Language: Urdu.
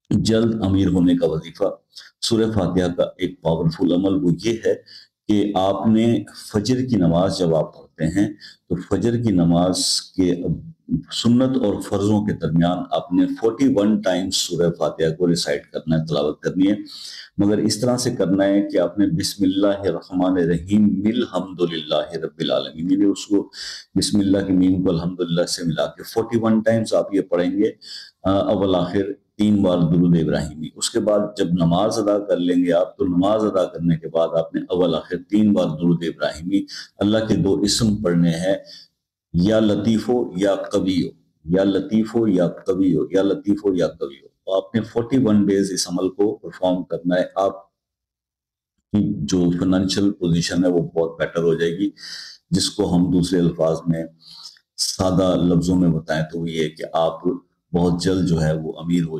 جلد امیر ہونے کا وظیفہ۔ سورہ فاتحہ کا ایک پاورفل عمل وہ یہ ہے کہ آپ نے فجر کی نماز جب آپ پڑھتے ہیں تو فجر کی نماز کے سنت اور فرضوں کے درمیان آپ نے 41 ٹائمز سورہ فاتحہ کو ریسائٹ کرنا ہے، تلاوت کرنی ہے، مگر اس طرح سے کرنا ہے کہ آپ نے بسم اللہ الرحمن الرحیم الحمد للہ رب العالمین، یعنی اس کو بسم اللہ کی میم کو الحمدللہ سے ملا کے 41 ٹائمز آپ یہ پڑھیں گے، اول آخر 3 بار درود ابراہیمی۔ اس کے بعد جب نماز ادا کر لیں گے آپ، تو نماز ادا کرنے کے بعد آپ نے اول آخر 3 بار درود ابراہیمی، اللہ کے 2 اسم پڑھنے ہیں، یا لطیف ہو یا قوی ہو، یا لطیف ہو یا قوی ہو، یا لطیف ہو یا قوی ہو۔ تو آپ نے 41 ڈیز اس عمل کو پرفارم کرنا ہے، آپ کی جو فائنینشیل پوزیشن ہے وہ بہت بیٹر ہو جائے گی، جس کو ہم دوسرے الفاظ میں سادہ لفظوں میں بتائیں تو وہ یہ ہے کہ آپ بہت جلد جو ہے وہ امیر ہو